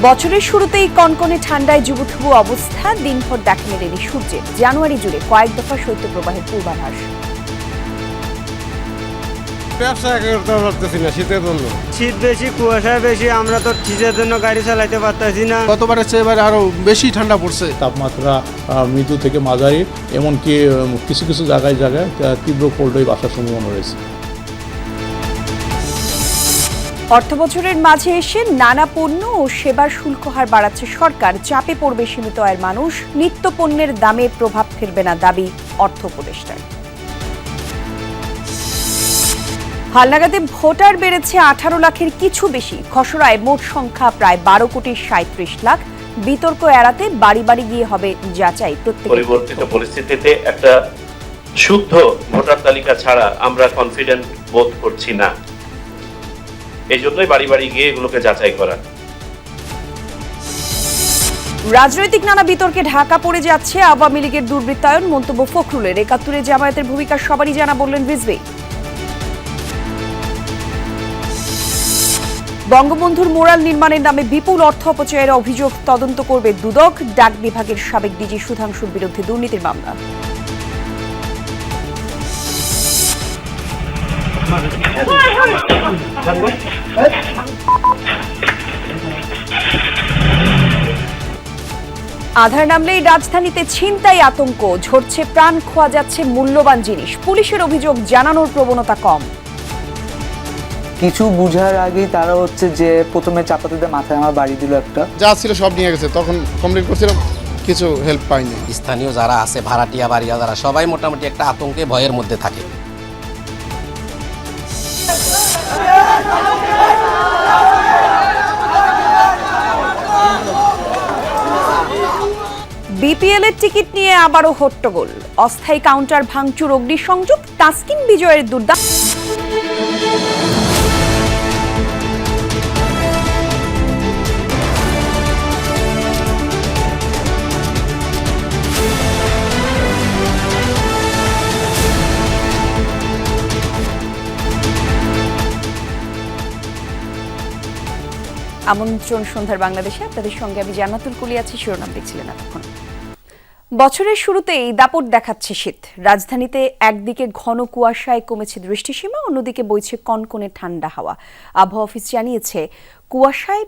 বছরের শুরুতেই কনকনে ঠান্ডায় জুবুথুবু অবস্থা, দিনভর দেখা মেলেনি সূর্যের। জানুয়ারি জুড়ে কয়েক দফা শৈত্যপ্রবাহের পূর্বাভাস। ব্যবসা করতে পারতেছি না শীতের জন্য। শীত বেশি, কুয়াশা বেশি, আমরা তো শীতের জন্য গাড়ি চালাইতে পারতেছি না। গতবারের চেয়ে এবার আরো বেশি ঠান্ডা পড়ছে। তাপমাত্রা মৃদু থেকে মাঝারি, এমনকি কিছু কিছু জায়গায় তীব্র কোল্ড ওয়েভ আসার সম্ভাবনা রয়েছে। অর্থবছরের মাঝে এসে নানা পণ্য ও সেবার শুল্ক হার বাড়াচ্ছে সরকার। চাপে পড়বে সীমিত আয়ের মানুষ। নিত্য পণ্যের দামে প্রভাব ফেলবে না দাবি অর্থ উপদেষ্টার। হালনাগাদে ভোটার বেড়েছে 18 লাখের কিছু বেশি। খসড়ায় মোট সংখ্যা প্রায় 12,37 লাখ। বিতর্ক এড়াতে বাড়ি বাড়ি গিয়ে হবে যাচাই। পরিবর্তিত পরিস্থিতিতে একটা শুদ্ধ ভোটার তালিকা ছাড়া আমরা কনফিডেন্ট বোধ করছি না। এই জন্যই বাড়ি বাড়ি গিয়ে এগুলোকে যাচাই করা। রাজনৈতিক নানা বিতর্কে ঢাকা পড়ে যাচ্ছে আওয়ামী লীগের দুর্বৃত্তায়ন। মন্তব্য ফখরুলের। ৭১-এ জামায়াতের ভূমিকা সবারই জানা, বললেন রিজভী। বঙ্গবন্ধুর মোরাল নির্মাণের নামে বিপুল অর্থ অপচয়ের অভিযোগ তদন্ত করবে দুদক। ডাক বিভাগের সাবেক ডিজি সুধাংশুর বিরুদ্ধে দুর্নীতির মামলা। আধার নামলেই রাজধানীতে ছিনতাই আতঙ্ক। ঝরছে প্রাণ, খোয়া যাচ্ছে মূল্যবান জিনিস। পুলিশের অভিযোগ জানানোর প্রবণতা কম। কিছু বুঝার আগেই তারা যে প্রথমে চাপাতিতে মাথায় আমার বাড়ি দিল একটা। যা ছিল সব নিয়ে গেছে, তখন কমপ্লেন করছিলাম, কিছু হেল্প পাইনি। স্থানীয় যারা আছে, ভাড়াটিয়া বাড়িয়া যারা, সবাই মোটামুটি একটা আতঙ্কে ভয়ের মধ্যে থাকে। বিপিএল এর টিকিট নিয়ে আবারও হট্টগোল। অস্থায়ী কাউন্টার ভাঙচুর, অগ্নিসংযোগ। তাসকিন বিজয়ের দুর্দান্ত আমন্ত্রণ সন্ধ্যার বাংলাদেশে। আপনাদের সঙ্গে আমি জান্নাতুল কুলি আছি। শিরোনাম দেখছিলেন এতক্ষণ। বছরের শুরুতেই দাপট দেখাচ্ছে শীত। রাজধানীতে একদিকে ঘন কুয়াশায় কমেছে দৃষ্টিসীমা, অন্যদিকে বইছে কনকনে ঠান্ডা হাওয়া। আবহাওয়া অফিস জানিয়েছে, কুয়াশায়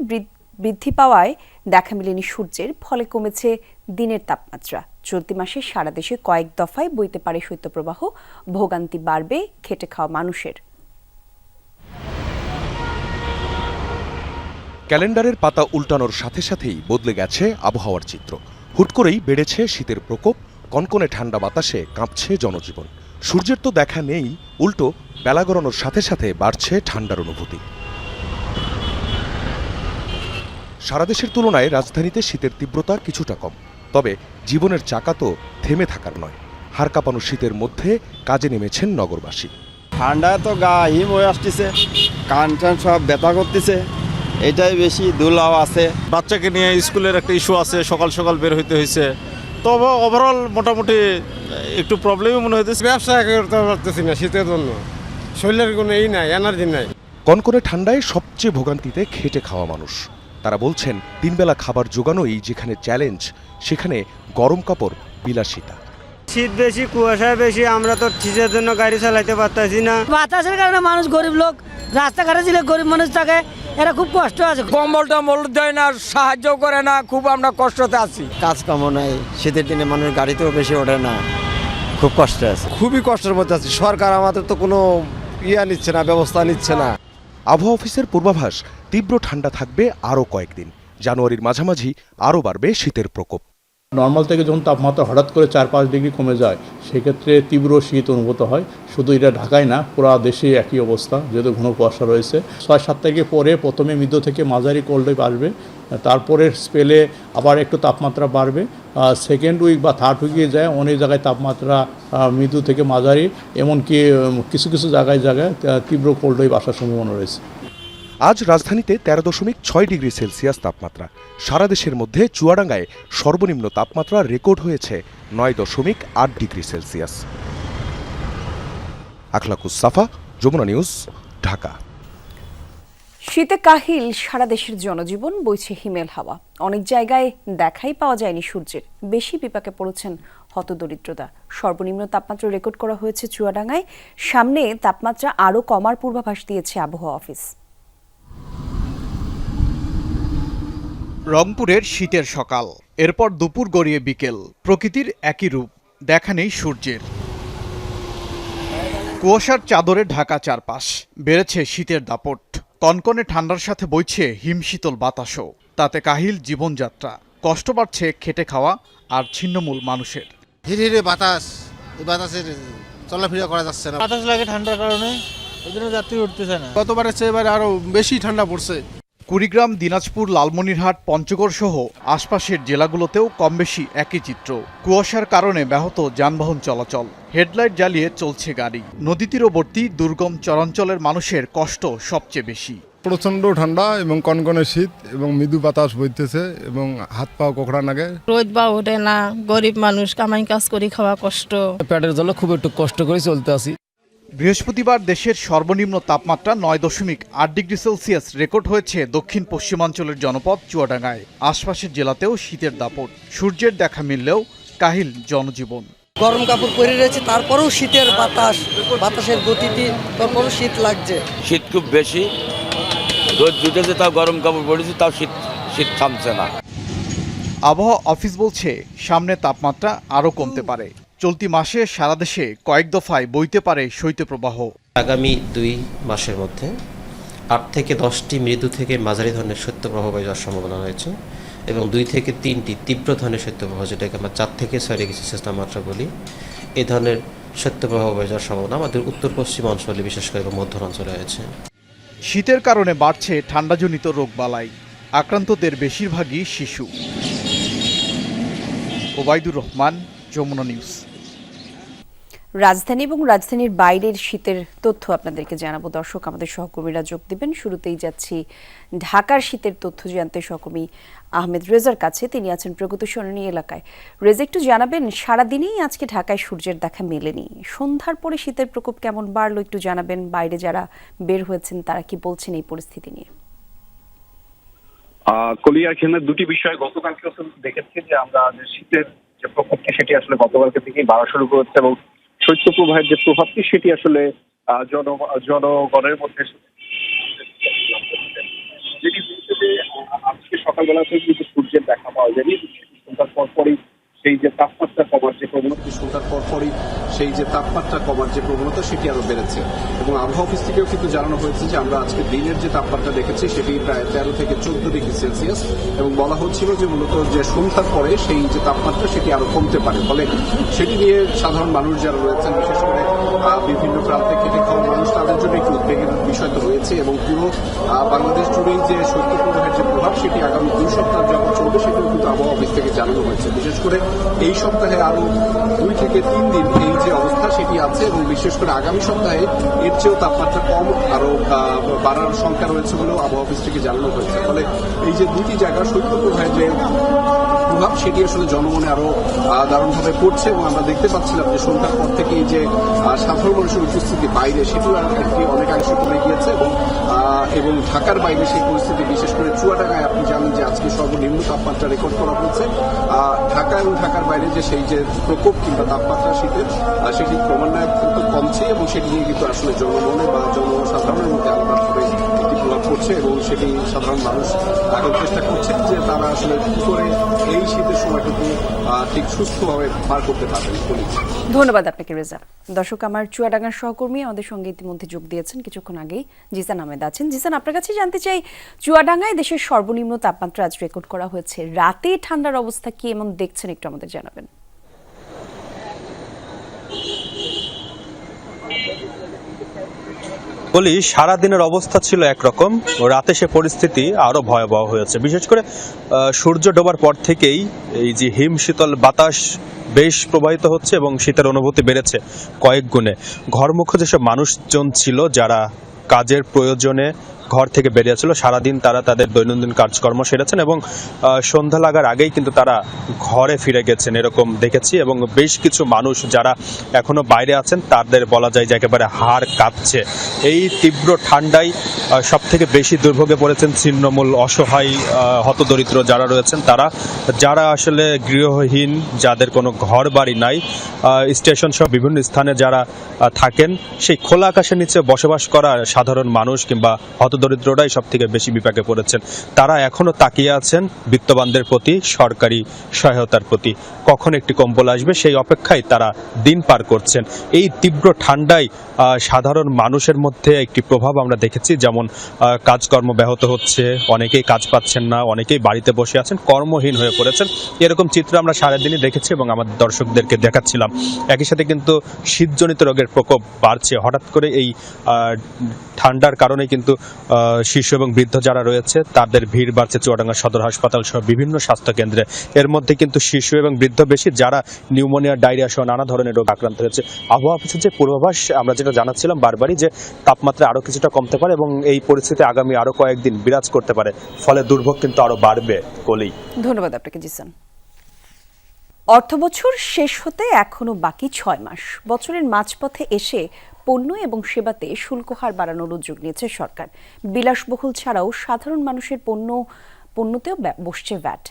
বৃদ্ধি পাওয়ায় দেখা মেলেনি সূর্যের, ফলে কমেছে দিনের তাপমাত্রা। চলতি মাসে সারা দেশে কয়েক দফায় বইতে পারে শৈত্যপ্রবাহ। ভোগান্তি বাড়বে খেটে খাওয়া মানুষের। ক্যালেন্ডারের পাতা উল্টানোর সাথে সাথেই বদলে গেছে আবহাওয়ার চিত্র। হুট করেই বেড়েছে শীতের প্রকোপ। কনকনে ঠান্ডা বাতাসে কাঁপছে জনজীবন। সূর্যের তো দেখা নেই, উল্টো বেলা গড়ানোর সাথে সাথে বাড়ছে ঠান্ডার অনুভূতি। সারা দেশের তুলনায় রাজধানীতে শীতের তীব্রতা কিছুটা কম, তবে জীবনের চাকা তো থেমে থাকার নয়। হাড় কাঁপানো শীতের মধ্যে কাজে নেমেছেন নগরবাসী। ঠান্ডায় তো গা হিম হয়ে আসতেছে, কান টান সব ব্যথা করতেছে, এটাই বেশি ধুলাও আছে। বাচ্চাকে নিয়ে স্কুলের একটা ইস্যু আছে, সকাল সকাল বের হইতে হয়েছে। তবে ওভারঅল মোটামুটি একটু প্রবলেমই মনে হইতেছে। ব্যবসা করতে পারতেছি না শীতের জন্য, শরীরের কোনো এনার্জি নাই। কনকনে ঠান্ডায় সবচেয়ে ভোগান্তিতে খেটে খাওয়া মানুষ। তারা বলছেন, তিনবেলা খাবার জোগানোই যেখানে চ্যালেঞ্জ, সেখানে গরম কাপড় বিলাসিতা। শীত বেশি, কুয়াশা বেশি, আমরা তো শীতের জন্য গাড়ি চালাইতে পারতেছি না। বাতাসের কারণে মানুষ, গরিব লোক, রাস্তাঘাটে ছিল গরিব মানুষ থাকে, এরা খুব কষ্ট আছে। কম্বল টম্বল দেয় না, সাহায্য করে না, খুব আমরা কষ্টতে আছি। কাজ কাম নাই, শীতের দিনে মানুষ গাড়িতেও বেশি ওঠে না, খুব কষ্টে আছে, খুবই কষ্টের মধ্যে আছি। সরকার আমাদের তো কোনো নিচ্ছে না, ব্যবস্থা নিচ্ছে না। আবহাওয়া অফিসের পূর্বাভাস, তীব্র ঠান্ডা থাকবে আরও কয়েকদিন। জানুয়ারির মাঝামাঝি আরও বাড়বে শীতের প্রকোপ। নর্মাল থেকে যখন তাপমাত্রা হঠাৎ করে 4-5 ডিগ্রি কমে যায়, সেক্ষেত্রে তীব্র শীত অনুভূত হয়। শুধু এটা ঢাকায় না, পুরো দেশে একই অবস্থা, যেহেতু ঘন কুয়াশা রয়েছে। 6-7 তারিখের পরে প্রথমে মৃদু থেকে মাঝারি কোল্ড ওয়েভ আসবে, তারপরে স্পেলে আবার একটু তাপমাত্রা বাড়বে। সেকেন্ড উইক বা থার্ড উইকে যায় অনেক জায়গায় তাপমাত্রা মৃদু থেকে মাঝারি, এমনকি কিছু কিছু জায়গায় তীব্র কোল্ড ওয়েভ আসার সম্ভাবনা রয়েছে। আজ রাজধানীতে 13.6 ডিগ্রি সেলসিয়াস তাপমাত্রা। সারা দেশের মধ্যে চুয়াডাঙ্গায় সর্বনিম্ন তাপমাত্রা রেকর্ড হয়েছে 9.8 ডিগ্রি সেলসিয়াস। আখলাকুস সাফা, যমুনা নিউজ, ঢাকা। শীতে কাহিল সারা দেশের জনজীবন, বইছে হিমেল হাওয়া। অনেক জায়গায় দেখাই পাওয়া যায়নি সূর্যের। বেশি বিপাকে পড়েছেন হতদরিদ্রতা। সর্বনিম্ন তাপমাত্রা রেকর্ড করা হয়েছে চুয়াডাঙ্গায়। সামনে তাপমাত্রা আরও কমার পূর্বাভাস দিয়েছে আবহাওয়া অফিস। রংপুরের শীতের সকাল, এরপর দুপুর গড়িয়ে বিকেল। প্রকৃতির একই রূপ, দেখা নেই সূর্যের। কুয়াশার চাদরে ঢাকা চারপাশ, বেড়েছে শীতের দাপট। কনকনে ঠান্ডার সাথে বইছে হিমশীতল বাতাসও। তাতে কাহিল জীবনযাত্রা, কষ্ট বাড়ছে খেটে খাওয়া আর ছিন্নমূল মানুষের। হিরে বাতাস, এই বাতাসের চলাফেরা করা যাচ্ছে না। বাতাস লাগে ঠান্ডার কারণে, এই জন্য যাত্রী উঠতেছে না। গতবারের চেয়ে এবারে আরো বেশি ঠান্ডা পড়ছে। কুড়িগ্রাম, দিনাজপুর, লালমনিরহাট, পঞ্চগড় সহ আশপাশের জেলাগুলোতেও কমবেশি একই চিত্র। কুয়াশার কারণে ব্যাহত যানবাহন চলাচল, হেডলাইট জ্বালিয়ে চলছে গাড়ি। নদী তীরবর্তী দুর্গম চরাঞ্চলের মানুষের কষ্ট সবচেয়ে বেশি। প্রচন্ড ঠান্ডা এবং কনকনে শীত এবং মৃদু বাতাস বইতেছে এবং হাত পা কোকড়া লাগে। রোদ বা ওঠে না, গরিব মানুষ কামাই কাজ করে খাওয়া কষ্ট। পেটের জন্য খুব একটু কষ্ট করে চলতে আছি। বৃহস্পতিবার দেশের সর্বনিম্ন তাপমাত্রা 9.8 ডিগ্রি সেলসিয়াস রেকর্ড হয়েছে দক্ষিণ পশ্চিমাঞ্চলের জনপদ চুয়াডাঙ্গায়। আশপাশের জেলাতেও শীতের দাপট, সূর্যের দেখা মিললেও কাহিল জনজীবন। গরম কাপড় পরে রয়েছে, তারপরেও শীতের বাতাসের গতিতে তারপরেও শীত লাগছে। শীত খুব বেশি, রোদ জুটেছে, তাও গরম কাপড় পরেছি, তাও শীত থামছে না। আবহাওয়া অফিস বলছে সামনে তাপমাত্রা আরও কমতে পারে। চলতি মাসে সারা দেশে কয়েক দফায় বইতে পারে শৈত্যপ্রবাহ। আগামী 2 মাসের মধ্যে 8 থেকে 10টি মৃদু থেকে মাঝারি ধরনের শৈত্যপ্রবাহ বয়ে যাওয়ার সম্ভাবনা রয়েছে এবং 2 থেকে 3টি তীব্র ধরনের শৈত্যপ্রবাহ, যেটাকে আমরা 4 থেকে 6 ডিগ্রি সেলসিয়াস তাপমাত্রা বলি, এই ধরনের শৈত্যপ্রবাহ বয়ে যাওয়ার সম্ভাবনা আমাদের উত্তর পশ্চিম অঞ্চলে, বিশেষ করে মধ্য অঞ্চলে রয়েছে। শীতের কারণে বাড়ছে ঠান্ডাজনিত রোগবালাই, আক্রান্তদের বেশিরভাগই শিশু। ওবায়দুর রহমান, যমুনা নিউজ। রাজধানী এবং রাজধানীর বাইরের শীতের তথ্য আপনাদেরকে জানাবো। দর্শক, আমাদের সহকর্মীরা যোগ দিবেন। শুরুতেই যাচ্ছি ঢাকার শীতের তথ্য জানতে সহকর্মী আহমেদ রেজার কাছে। তিনি আছেন প্রগতি সরণি এলাকায়। রেজা, একটু জানাবেন, সারাদিনেই আজকে ঢাকায় সূর্যের দেখা মেলেনি, সন্ধ্যার পরে শীতের প্রকোপ কেমন বাড়লো একটু জানাবেন। বাইরে যারা বের হয়েছেন তারা কি বলছেন এই পরিস্থিতি নিয়ে? কলিয়ার খেলার দুটি বিষয় গতকালকে দেখেছি যে আমরা যে শীতের যে প্রকোপটি সেটি আসলে গতকালকে থেকেই বাড়া শুরু করেছে এবং শৈত্যপ্রবাহের যে প্রভাবটি সেটি আসলে জনগণের মধ্যে যেটি আজকে সকালবেলা থেকে কিন্তু সূর্যের দেখা পাওয়া যায়নি। সন্ধ্যার পরপরই সেই যে তাপমাত্রা কমার যে প্রবণতা সেটি আরো বেড়েছে এবং আবহাওয়া অফিস থেকেও কিন্তু জানানো হয়েছে যে আমরা আজকে দিনের যে তাপমাত্রা দেখেছি সেটি প্রায় 13 থেকে 14 ডিগ্রি সেলসিয়াস এবং বলা হচ্ছিল যে মূলত যে সন্ধ্যার পরে সেই যে তাপমাত্রা সেটি আরো কমতে পারে। ফলে সেটি নিয়ে সাধারণ মানুষ যারা রয়েছেন, বিশেষ করে বিভিন্ন প্রান্তে খেটে খাওয়া মানুষ, তাদের জন্য একটু উদ্বেগের বিষয় তো রয়েছে এবং পুরো বাংলাদেশ জুড়েই যে শৈত্যপ্রবাহের যে প্রভাব সেটি আগামী 2 সপ্তাহ যখন চলবে সেটিও কিন্তু আবহাওয়া অফিস থেকে জানানো হয়েছে। বিশেষ করে এই সপ্তাহে আরো 2 থেকে 3 দিন এই যে অবস্থা সেটি আছে এবং বিশেষ করে আগামী সপ্তাহে এর চেয়েও তাপমাত্রা কম আরো বাড়ার সংখ্যা রয়েছে বলেও আবহাওয়া অফিস থেকে জানানো হয়েছে। ফলে এই যে দুটি জায়গা শৈত্যপ্রবাহের যে প্রভাব সেটি আসলে জনমনে আরো দারুণভাবে পড়ছে এবং আমরা দেখতে পাচ্ছিলাম যে সন্ধ্যার পর থেকে এই যে সাধারণ মানুষের উপস্থিতি বাইরে সেটিও অনেকাংশে কমে গিয়েছে এবং ঢাকার বাইরে সেই পরিস্থিতি, বিশেষ করে চুয়াডাঙ্গায় আপনি জানেন যে আজকে সর্বনিম্ন তাপমাত্রা রেকর্ড করা হয়েছে। ঢাকা এবং ঢাকার বাইরে যে সেই যে প্রকোপ কিংবা তাপমাত্রা শীতের সেটি ক্রমান্বয়ে কিন্তু কমছে এবং সেটি নিয়ে কিন্তু আসলে জনমনে বা জনসাধারণের মধ্যে আলাদাভাবে একটি প্রভাব পড়ছে এবং সেটি সাধারণ মানুষ এখন চেষ্টা করছেন যে তারা আসলে কি করে এই শীতের সময়টুকু ঠিক সুস্থভাবে পার করতে পারবেন। ধন্যবাদ আপনাকে রেজা। দর্শক, আমার চুয়াডাঙ্গার সহকর্মী আমাদের সঙ্গে ইতিমধ্যে যোগ দিয়েছেন কিছুক্ষণ আগেই, জিসান আহমেদ আছেন। জিসান, আপনার কাছে জানতে চাই, চুয়াডাঙ্গায় দেশের সর্বনিম্ন তাপমাত্রা আজ রেকর্ড করা হয়েছে। রাতে ঠান্ডার অবস্থা কি এমন দেখছেন একটু আমাদের জানাবেন। বলি, সারাদিনের অবস্থা ছিল একরকম, রাতে সে পরিস্থিতি আরো ভয়াবহ হয়েছে। বিশেষ করে সূর্য ডোবার পর থেকেই এই যে হিম শীতল বাতাস বেশ প্রবাহিত হচ্ছে এবং শীতের অনুভূতি বেড়েছে কয়েক গুণে। ঘরমুখো যেসব মানুষজন ছিল যারা কাজের প্রয়োজনে ঘর থেকে বেরিয়েছিল। সারাদিন তারা তাদের দৈনন্দিন কাজকর্ম সেরেছেন এবং সন্ধ্যা লাগার আগেই কিন্তু তারা ঘরে ফিরে গেছেন, এরকম দেখেছি। এবং বেশ কিছু মানুষ যারা এখনো বাইরে আছেন তাদের বলা যায় যে একেবারে হাড় কাঁপছে। এই তীব্র ঠান্ডায় সব থেকে বেশি দুর্ভোগে পড়েছেন ছিন্নমূল, অসহায়, হতদরিদ্র যারা রয়েছেন তারা, যারা আসলে গৃহহীন, যাদের কোনো ঘর বাড়ি নাই, স্টেশন সহ বিভিন্ন স্থানে যারা থাকেন, সেই খোলা আকাশের নিচে বসবাস করা সাধারণ মানুষ কিংবা হতদরিদ্ররাই সব থেকে বেশি বিপাকে পড়েছেন। তারা এখনো তাকিয়ে আছেন বিত্তবানদের প্রতি, সরকারি সহায়তার প্রতি। কখন একটি কম্বল আসবে সেই অপেক্ষায় তারা দিন পার করছেন। এই তীব্র ঠান্ডায় সাধারণ মানুষের মধ্যে একটি প্রভাব আমরা দেখেছি, যেমন কাজকর্ম ব্যাহত হচ্ছে, অনেকেই কাজ পাচ্ছেন না, অনেকেই বাড়িতে বসে আছেন, কর্মহীন হয়ে পড়েছেন। এরকম চিত্র আমরা সারাদিনই দেখেছি এবং আমাদের দর্শকদেরকে দেখাচ্ছিলাম। একই সাথে কিন্তু শীতজনিত রোগের প্রকোপ বাড়ছে। হঠাৎ করে এই ঠান্ডার কারণে কিন্তু শিশু এবং বৃদ্ধ যারা রয়েছে তাদের ভিড় বাড়ছে চুয়াডাঙ্গা সদর হাসপাতাল সহ বিভিন্ন স্বাস্থ্যকেন্দ্রে। এর মধ্যে কিন্তু শিশু এবং বৃদ্ধ বেশি, যারা নিউমোনিয়া, ডায়রিয়া সহ নানা ধরনের রোগ আক্রান্ত হয়েছে। আবহাওয়া অফিসের যে পূর্বাভাস আমরা যেটা জানাচ্ছিলাম বারবারই, যে তাপমাত্রা আরও কিছুটা কমতে পারে এবং এই পরিস্থিতি আগামী আরও কয়েকদিন বিরাজ করতে পারে, ফলে দুর্ভোগ কিন্তু আরও বাড়বে। কলি, ধন্যবাদ আপনাকে জিসান। অর্থবছর শেষ হতে এখনো বাকি 6 মাস। বছরের মাঝপথে এসে পণ্য এবং সেবাতে শুল্ক হার বাড়ানোর উদ্যোগ নিয়েছে সরকার। বিলাসবহুল ছাড়াও সাধারণ মানুষের পণ্যতেও বসছে ভ্যাট।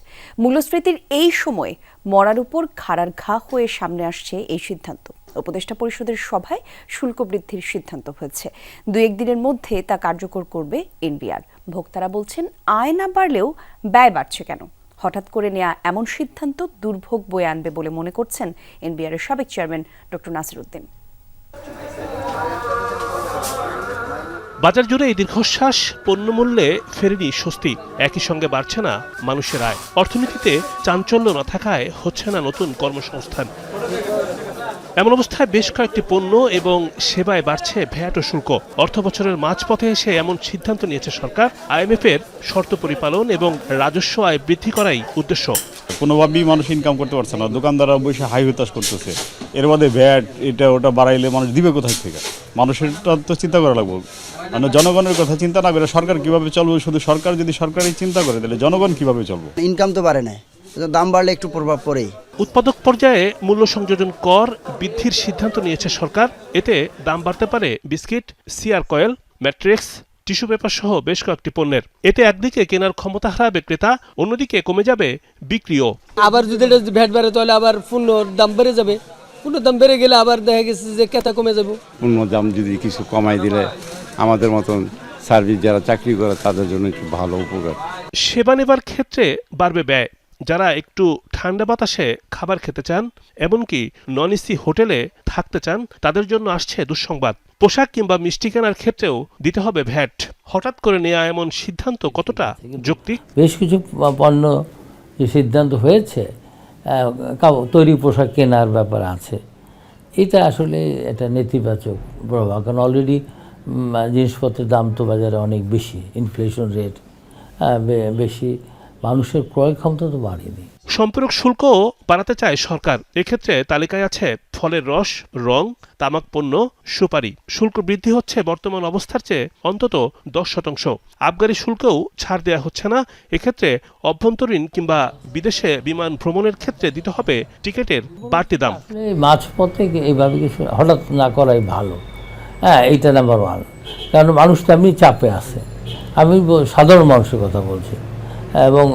মূল্যস্ফীতির এই সময় মরার উপর খাড়ার ঘা হয়ে সামনে আসছে এই সিদ্ধান্ত। উপদেষ্টা পরিষদের সভায় শুল্ক বৃদ্ধির সিদ্ধান্ত হয়েছে। 2-1 দিনের মধ্যে তা কার্যকর করবে এনবিআর। ভোক্তারা বলছেন, আয় না বাড়লেও ব্যয় বাড়ছে কেন? হঠাৎ করে নেওয়া এমন সিদ্ধান্ত দুর্ভোগ বয়ে আনবে বলে মনে করছেন এনবিআরের সাবেক চেয়ারম্যান ডক্টর নাসির উদ্দিন। বাজার জুড়ে এই দীর্ঘশ্বাস, পণ্যমূল্যে ফেরেনি স্বস্তি, একই সঙ্গে বাড়ছে না মানুষের আয়। অর্থনীতিতে চাঞ্চল্য না থাকায় হচ্ছে না নতুন কর্মসংস্থান। এমন অবস্থায় বেশ কয়েকটি পণ্য এবং সেবায় বাড়ছে ভ্যাট ও শুল্ক। অর্থ বছরের মাঝপথে এসে এমন সিদ্ধান্ত নিয়েছে সরকার। IMF এর শর্ত পরিপালন এবং রাজস্ব আয় বৃদ্ধি করাই উদ্দেশ্য। কোনোভাবেই মানুষ ইনকাম করতে পারছে না, দোকানদাররা বসে হাই হতাশ করতেছে। এর মধ্যে ভ্যাট এটা ওটা বাড়াইলে মানুষ দিবে কোথায় থেকে? মানুষের তো চিন্তা করা লাগবে। মানে জনগণের কথা চিন্তা না করে সরকার কিভাবে চলবে? শুধু সরকার যদি সরকারি চিন্তা করে তাহলে জনগণ কিভাবে চলবে? ইনকাম তো বাড়ে না, দাম বাড়লে একটু প্রভাব পড়েই। উৎপাদক পর্যায়ে মূল্য সংযোজন কর বৃদ্ধির সিদ্ধান্ত নিয়েছে সরকার। এতে দাম বাড়তে পারে biscuit, CR coil, matrix, tissue paper সহ বেশ কয়েকটি পণ্যের। এতে একদিকে কেনার ক্ষমতা হারাবে ক্রেতা, অন্যদিকে কমে যাবে বিক্রিও। আবার যদি ভ্যাট বাড়ে তাহলে আবার পণ্যর দাম বেড়ে যাবে। পণ্যের দাম বেড়ে গেলে আবার দেখা গেছে যে ক্রেতা কমে যাবে। পণ্যর দাম যদি কিছু কমাই দিলে আমাদের মতন সার্ভিস যারা চাকরি করে তাদের জন্য একটু ভালো উপকার। সেবা নেবার ক্ষেত্রে বাড়বে ব্যয়। যারা একটু ঠান্ডা বাতাসে খাবার খেতে চান, এমনকি নন এসি হোটেলে থাকতে চান, তাদের জন্য আসছে দুঃসংবাদ। পোশাক কিংবা মিষ্টি কেনার ক্ষেত্রেও দিতে হবে ভ্যাট। হঠাৎ করে নেওয়া এমন সিদ্ধান্ত কতটা যৌক্তিক? বেশ কিছু পণ্য যে সিদ্ধান্ত হয়েছে, তৈরি পোশাক কেনার ব্যাপার আছে, এটা আসলে এটা নেতিবাচক প্রভাব। কারণ অলরেডি জিনিসপত্রের দাম তো বাজারে অনেক বেশি, ইনফ্লেশন রেট বেশি, মানুষের ক্রয় ক্ষমতা তো বাড়েনি। সম্পূরক শুল্কও বাড়াতে চায় সরকার। এক্ষেত্রে তালিকায় আছে ফলের রস, রং, তামাক পণ্য, সুপারি। শুল্ক বৃদ্ধি হচ্ছে বর্তমান অবস্থার চেয়ে অন্তত 10%। আবগারি শুল্কেও ছাড় দেওয়া হচ্ছে না। এক্ষেত্রে অভ্যন্তরীণ কিংবা বিদেশে বিমান ভ্রমণের ক্ষেত্রে দিতে হবে টিকিটের বাড়তি দাম। মাঝপথে এইভাবে কিছু হঠাৎ না করাই ভালো। হ্যাঁ, এইটা নাম্বার 1। কারণ মানুষ তো এমনি চাপে আছে। আমি সাধারণ মানুষের কথা বলছি। এবং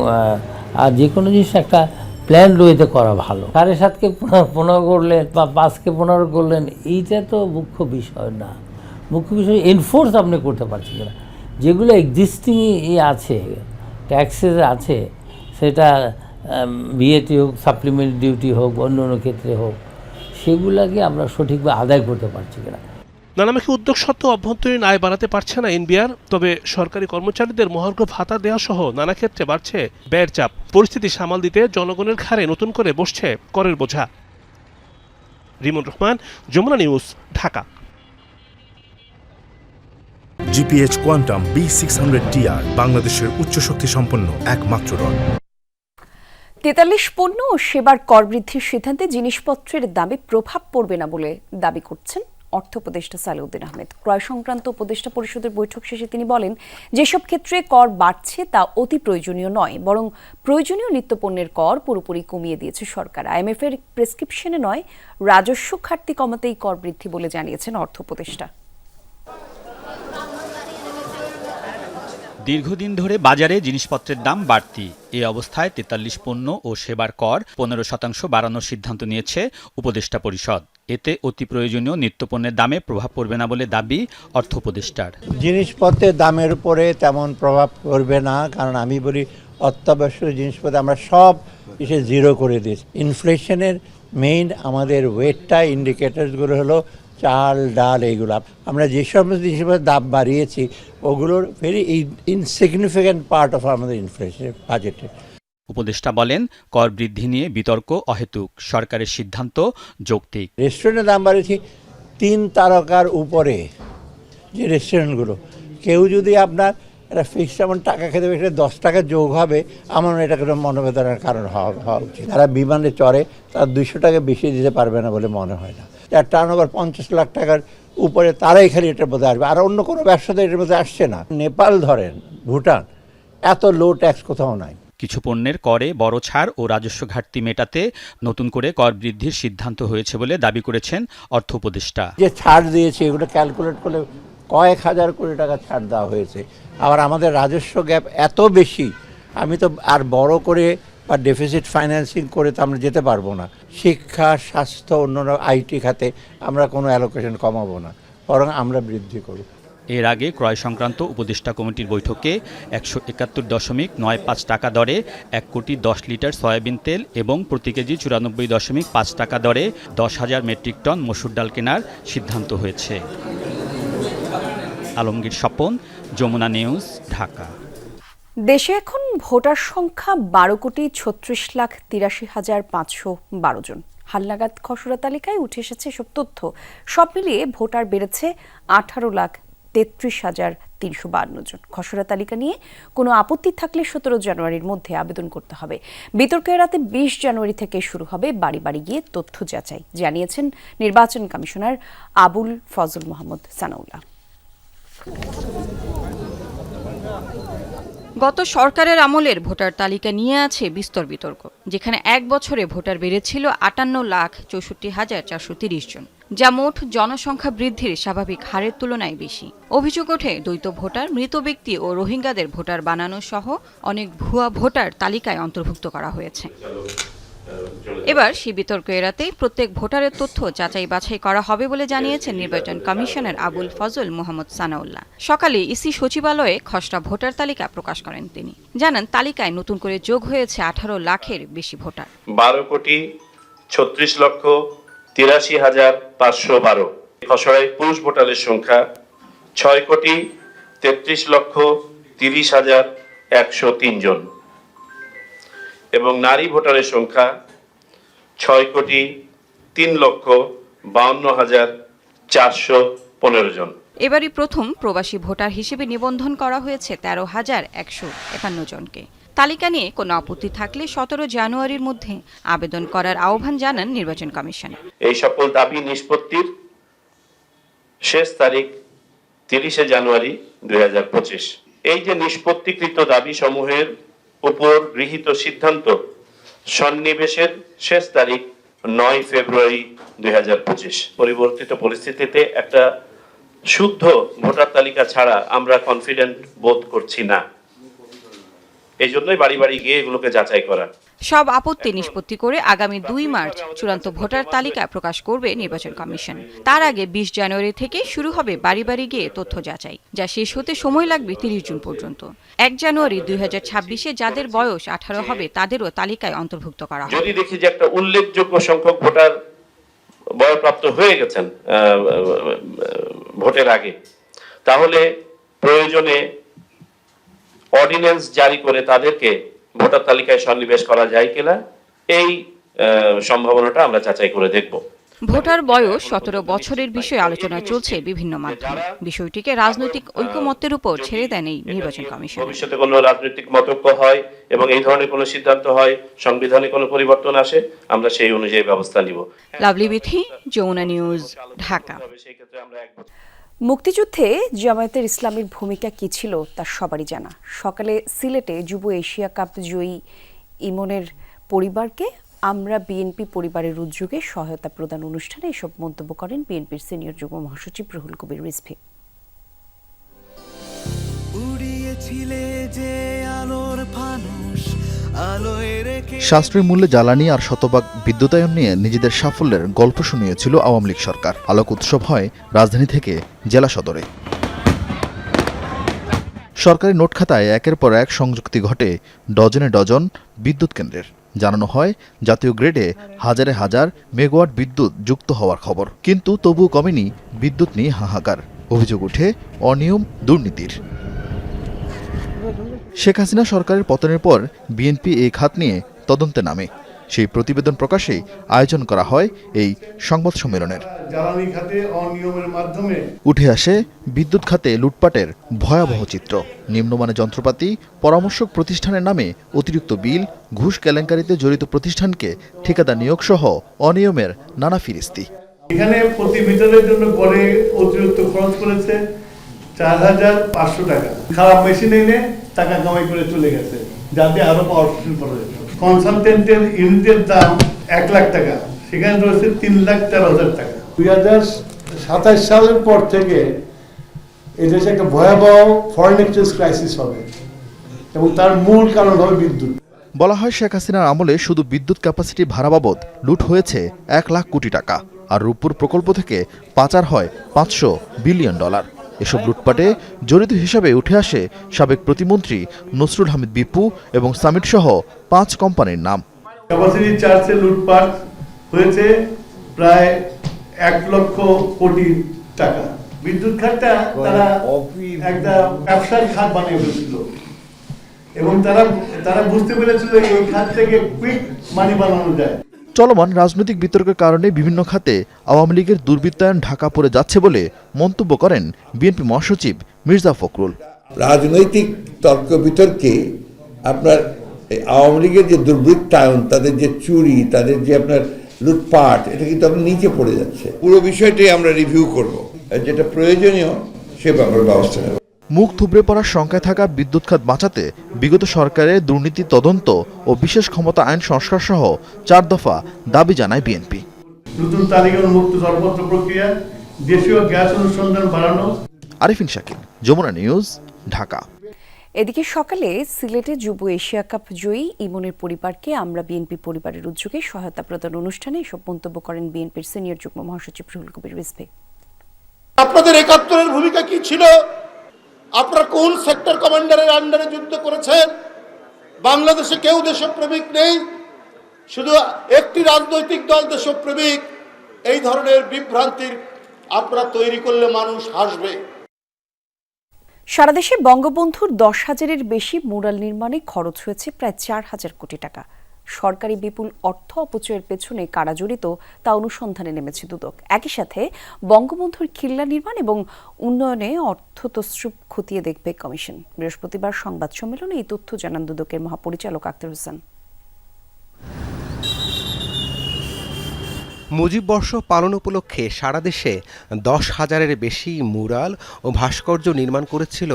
আর যে কোনো জিনিস একটা প্ল্যান রয়েতে করা ভালো। 7.5কে 15 করলেন বা 5কে 15 করলেন, এইটা তো মুখ্য বিষয় না। মুখ্য বিষয় এনফোর্স আপনি করতে পারছেন না। যেগুলো এক্সিস্টিংই আছে, ট্যাক্সেস আছে, সেটা ভিএটি হোক, সাপ্লিমেন্ট ডিউটি হোক, অন্য অন্য ক্ষেত্রে হোক, সেগুলাকে আমরা সঠিকভাবে আদায় করতে পারছি কিনা। নানামুখী উদ্যোগ সত্ত্বেও অভ্যন্তরীণ আয় বাড়াতে পারছে না এনবিআর। তবে সরকারি কর্মচারীদের মহার্ঘ ভাতা দেওয়া সহ নানা ক্ষেত্রে বাড়ছে ব্যয়ের চাপ। পরিস্থিতি সামাল দিতে জনগণের ঘাড়ে নতুন করে বসছে করের বোঝা। Rimon Rahman, Jamuna news, Dhaka. GPH quantum B600TR বাংলাদেশের উচ্চ শক্তি সম্পন্ন একমাত্র রড। 43 পণ্য ও সেবার কর বৃদ্ধির সিদ্ধান্তে জিনিসপত্রের দামে প্রভাব পড়বে না বলে দাবি করছেন অর্থ উপদেষ্টা সালেউদ্দিন আহমেদ। ক্রয় সংক্রান্ত উপদেষ্টা পরিষদের বৈঠক শেষে তিনি বলেন, যেসব ক্ষেত্রে কর বাড়ছে তা অতি প্রয়োজনীয় নয়, বরং প্রয়োজনীয় নিত্যপণ্যের কর পুরোপুরি কমিয়ে দিয়েছে সরকার। IMF এর প্রেসক্রিপশনে নয়, রাজস্ব ঘাটতি কমাতেই কর বৃদ্ধি বলে জানিয়েছেন অর্থ উপদেষ্টা। দীর্ঘদিন ধরে বাজারে জিনিসপত্রের দাম বাড়তি। এই অবস্থায় 43 পণ্য ও সেবার কর 15% বাড়ানোর সিদ্ধান্ত নিয়েছে উপদেষ্টা পরিষদ। এতে অতি প্রয়োজনীয় নিত্যপণ্যের দামে প্রভাব পড়বে না বলে দাবি অর্থ উপদেষ্টার। জিনিসপত্রের দামের উপরে তেমন প্রভাব পড়বে না, কারণ আমি বলি অত্যাবশ্যক জিনিসপত্র আমরা সব কিছু জিরো করে দিয়েছি। ইনফ্লেশনের মেইন আমাদের ওয়েটটা ইন্ডিকেটরসগুলো হলো চাল, ডাল, এইগুলো। আমরা যে সমস্ত জিনিসপত্রের দাম বাড়িয়েছি ওগুলোর ভেরি ইনসিগনিফিক্যান্ট পার্ট অফ আমাদের ইনফ্লেশনের বাজেটে। উপদেষ্টা বলেন, কর বৃদ্ধি নিয়ে বিতর্ক অহেতুক, সরকারের সিদ্ধান্ত যৌক্তিক। রেস্টুরেন্টের দাম বাড়িয়েছি 3 তারকার উপরে যে রেস্টুরেন্টগুলো, কেউ যদি আপনার একটা ফিক্সড এমন টাকা খেতে হবে, 10 টাকা যোগ হবে, আমার এটা কোনো মনোবেদনার কারণ হওয়া উচিত। যারা বিমানে চড়ে তারা 200 টাকা বেশি দিতে পারবে না বলে মনে হয় না। যার টার্নওভার 50 লাখ টাকার উপরে তারাই খালি এটার মধ্যে আসবে, আর অন্য কোনো ব্যবসাতে এটার মধ্যে আসছে না। নেপাল ধরেন, ভুটান, এত লো ট্যাক্স কোথাও নাই। কিছু পণ্যের করে বড় ছাড় ও রাজস্ব ঘাটতি মেটাতে নতুন করে কর বৃদ্ধির সিদ্ধান্ত হয়েছে বলে দাবি করেছেন অর্থ উপদেষ্টা। যে ছাড় দিয়েছে এগুলো ক্যালকুলেট করলে কয়েক হাজার কোটি টাকা ছাড় দেওয়া হয়েছে। আবার আমাদের রাজস্ব গ্যাপ এত বেশি, আমি তো আর বড় করে বা ডেফিসিট ফাইন্যান্সিং করে তো আমরা যেতে পারবো না। শিক্ষা, স্বাস্থ্য, অন্যান্য IT খাতে আমরা কোনো অ্যালোকেশন কমাবো না, বরং আমরা বৃদ্ধি করব। এর আগে ক্রয় সংক্রান্ত উপদেষ্টা কমিটির বৈঠকে 171.95 টাকা দরে 1 কোটি 10 লিটার সয়াবিন তেল এবং প্রতি কেজি 94.5 টাকা দরে 10,000 মেট্রিক টন মসুর ডাল কেনার সিদ্ধান্ত হয়েছে। আলমগীর স্বপন, যমুনা নিউজ, ঢাকা। দেশে এখন ভোটার সংখ্যা 12,83,512 জন। হালনাগাদ খসড়া তালিকায় উঠে এসেছে এসব তথ্য। সব মিলিয়ে ভোটার বেড়েছে 18,33,352 জন। খসড়া তালিকা নিয়ে কোনো আপত্তি থাকলে 17 জানুয়ারির মধ্যে আবেদন করতে হবে। বিতর্ক এড়াতে 20 জানুয়ারি থেকে শুরু হবে বাড়ি বাড়ি গিয়ে তথ্য যাচাই, জানিয়েছেন নির্বাচন কমিশনার আবুল ফজল মোহাম্মদ সানাউল্লাহ। গত সরকারের আমলের ভোটার তালিকা নিয়ে আছে বিস্তর বিতর্ক, যেখানে এক বছরে ভোটার বেড়েছিল 58,64,430 জন, যা মোট জনসংখ্যা বৃদ্ধির স্বাভাবিক হারের তুলনায় বেশি। অভিযোগ ওঠে দ্বৈত ভোটার, মৃত ব্যক্তি ও রোহিঙ্গাদের ভোটার বানানো সহ অনেক ভুয়া ভোটার তালিকায় অন্তর্ভুক্ত করা হয়েছে। এবার সেই বিতর্ক এড়াতে প্রত্যেক ভোটারের তথ্য যাচাই বাছাই করা হবে বলে জানিয়েছেন নির্বাচন কমিশনার আবুল ফজল মোহাম্মদ সানাউল্লাহ। সকালে ইসি সচিবালয়ে খসড়া ভোটার তালিকা প্রকাশ করেন তিনি। জানান, তালিকায় নতুন করে যোগ হয়েছে 18 লাখের বেশি ভোটার। 12,36,83,512। খসড়ায় পুরুষ ভোটারের সংখ্যা 6,33,30,103 জন এবং নারী ভোটারের সংখ্যা 6,03,52,415 জন। এবারই প্রথম প্রবাসী ভোটার হিসেবে নিবন্ধন করা হয়েছে 13,151 জনকে। তালিকা নিয়ে কোনো আপত্তি থাকলে 17 জানুয়ারির মধ্যে আবেদন করার আহ্বান জানান নির্বাচন কমিশন। এই সকল দাবি নিষ্পত্তির শেষ তারিখ 30 জানুয়ারি 2025। এই যে নিষ্পত্তিকৃত দাবি সমূহের উপর গৃহীত সিদ্ধান্ত সন্নিবেশের শেষ তারিখ 9 ফেব্রুয়ারি 2025। পরিবর্তিত পরিস্থিতিতে একটা শুদ্ধ ভোটার তালিকা ছাড়া আমরা কনফিডেন্ট বোধ করছি না। এই জন্যই বাড়ি বাড়ি গিয়ে এগুলোকে যাচাই করা। সব আপত্তি নিষ্পত্তি করে আগামী 2 মার্চ চূড়ান্ত ভোটার তালিকা প্রকাশ করবে নির্বাচন কমিশন। তার আগে 20 জানুয়ারি থেকে শুরু হবে বাড়ি বাড়ি গিয়ে তথ্য যাচাই, যা শেষ হতে সময় লাগবে 30 জুন পর্যন্ত। 1 জানুয়ারি 2026-এ যাদের বয়স 18 হবে তাদেরও তালিকায় অন্তর্ভুক্ত করা হবে। যদি দেখি যে একটা উল্লেখযোগ্য সংখ্যক ভোটার বয়প্রাপ্ত হয়ে গেছেন ভোটের আগে, তাহলে প্রয়োজনে অর্ডিন্যান্স জারি করে তাদেরকে ভোটার তালিকায় সন্নিবেশ করা যায় কিনা, এই সম্ভাবনাটা আমরা যাচাই করে দেখব। ভোটার বয়স 17 বছরের বিষয়ে আলোচনা চলছে বিভিন্ন মাধ্যমে। বিষয়টিকে রাজনৈতিক ঐকমত্যের উপর ছেড়ে দেন এই নির্বাচন কমিশন। ভবিষ্যতে কোনো রাজনৈতিক মতৈক্য হয় এবং এই ধরনের কোনো সিদ্ধান্ত হয়, সংবিধানে কোনো পরিবর্তন আসে, আমরা সেই অনুযায়ী ব্যবস্থা নিব। লাভলি বিথি, যমুনা নিউজ, ঢাকা। মুক্তিযুদ্ধে জামায়াতের ইসলামীর ভূমিকা কি ছিল তা সবারই জানা। সকালে সিলেটে যুব এশিয়া কাপ জয়ী ইমনের পরিবারকে আমরা বিএনপি পরিবারের উদ্যোগে সহায়তা প্রদান অনুষ্ঠানে এসব মন্তব্য করেন বিএনপির সিনিয়র যুগ্ম মহাসচিব রুহুল কবির রিজভী। সাশ্রয়ী মূল্যে জ্বালানি আর শতভাগ বিদ্যুতায়ন নিয়ে নিজেদের সাফল্যের গল্প শুনিয়েছিল আওয়ামী লীগ সরকার। আলোক উৎসব হয় রাজধানী থেকে জেলা সদরে। সরকারি নোট খাতায় একের পর এক সংযুক্তি ঘটে ডজনে ডজন বিদ্যুৎ কেন্দ্রের। জানানো হয় জাতীয় গ্রেডে হাজারে হাজার মেগাওয়াট বিদ্যুৎ যুক্ত হওয়ার খবর, কিন্তু তবুও কমেনি বিদ্যুৎ নিয়ে হাহাকার। অভিযোগ ওঠে অনিয়ম, দুর্নীতির। শেখ হাসিনা সরকারের পতনের পর বিএনপি এই খাত নিয়ে তদন্তে নামে। সেই প্রতিবেদন প্রকাশেই আয়োজন করা হয় এই সংবাদ সম্মেলনের। জ্বালানি খাতে অনিয়মের মাধ্যমে উঠে আসে বিদ্যুৎ খাতে লুটপাটের ভয়াবহ চিত্র। নিম্নমানের যন্ত্রপাতি, পরামর্শক প্রতিষ্ঠানের নামে অতিরিক্ত বিল, ঘুষ কেলেঙ্কারিতে জড়িত প্রতিষ্ঠানকে ঠিকাদার নিয়োগ সহ অনিয়মের নানা ফিরিস্তি। এখানে প্রতি মিটারের জন্য গড়ে অতিরিক্ত খরচ করেছে 4,500 টাকা। খারাপ মেশিন এনে টাকা কামাই করে চলে গেছে, যাতে আরো পাওয়ারফুল করা যেত। কনসালটেন্টের ইউনিটের দাম 1 লাখ টাকা, সেখানে রয়েছে 3,13,000 টাকা। 2027 সালের পর থেকে এই দেশে একটা ভয়াবহ ফরেন এক্সচেঞ্জ ক্রাইসিস হবে এবং তার মূল কারণ হবে বিদ্যুৎ। বলা হয় শেখ হাসিনার আমলে শুধু বিদ্যুৎ ক্যাপাসিটি ভাড়া বাবদ লুট হয়েছে 1 লাখ কোটি টাকা, আর রূপপুর প্রকল্প থেকে পাচার হয় $500 বিলিয়ন। এসব লুটপাটে জড়িত হিসাবে উঠে আসে সাবেক প্রতিমন্ত্রী নসরুল হামিদ বিপু এবং সামিট সহ 5 কোম্পানির নাম। ক্যাপাসিটি চার্জে লুটপাট হয়েছে প্রায় 1 লক্ষ কোটি টাকা। বিদ্যুৎ খাতটা তারা একটা ব্যবসার খাত বানিয়ে ফেলেছিল এবং তারা বুঝতে পেরেছিল এই খাত থেকে কুইক মানি বানানো যায়। চলমান রাজনৈতিক বিতর্কের কারণে বিভিন্ন খাতে আওয়ামী লীগের দুর্বৃত্তায়ন ঢাকা পড়ে যাচ্ছে বলে মন্তব্য করেন বিএনপি মহাসচিব মির্জা ফখরুল। রাজনৈতিক তর্ক বিতর্কে আপনার আওয়ামী লীগের যে দুর্বৃত্তায়ন, তাদের যে চুরি, তাদের যে আপনার লুটপাট, এটা কিন্তু আপনার নিচে পড়ে যাচ্ছে। পুরো বিষয়টি আমরা রিভিউ করব, যেটা প্রয়োজনীয় সে ব্যাপারে ব্যবস্থা নেব। মুখ থুবড়ে পড়ার শঙ্কায় থাকা বিদ্যুৎ খাত বাঁচাতে বিগত সরকারের দুর্নীতি তদন্ত ও বিশেষ ক্ষমতা আইন সংস্কার সহ 4 দফা দাবি জানায় বিএনপি। নতুন তালিকা উন্মুক্ত দরপত্র প্রক্রিয়া, দেশীয় গ্যাস অনুসন্ধান বাড়ানো। আরিফিন শাকিল, যমুনা নিউজ, ঢাকা। এদিকে সকালে সিলেটে যুব এশিয়া কাপ জয়ী ইমনের পরিবারকে আমরা বিএনপি পরিবারের উদ্যোগে সহায়তা প্রদান অনুষ্ঠানে এসব মন্তব্য করেন বিএনপির সিনিয়র যুগ্ম মহাসচিব রুহুল কবির রিজভী। আপনাদের 71-এর ভূমিকা কি ছিল? আপনারা কোন সেক্টর কমান্ডারের আন্ডারে যুদ্ধ করেছেন? বাংলাদেশে কেউ দেশপ্রেমিক নেই, শুধু একটি রাজনৈতিক দল দেশপ্রেমিক। এই ধরনের বিভ্রান্তির আপনারা তৈরি করলে মানুষ হাসবে। সারা দেশে বঙ্গবন্ধুর 10,000-এর বেশি মুরাল নির্মাণে খরচ হয়েছে প্রায় 4,000 কোটি টাকা। সরকারি বিপুল অর্থ অপচয়ের পেছনে কারা জড়িত তা অনুসন্ধানে নেমেছে দুদক। একই সাথে বঙ্গবন্ধুর কিল্লা নির্মাণ এবং উন্নয়নে অর্থ তছরূপ খতিয়ে দেখবে কমিশন। বৃহস্পতিবার সংবাদ সম্মেলনে এই তথ্য জানান দুদকের মহাপরিচালক আক্তার হোসেন। মুজিব বর্ষ পালন উপলক্ষে সারা দেশে 10,000-এর বেশি মুরাল ও ভাস্কর্য নির্মাণ করেছিল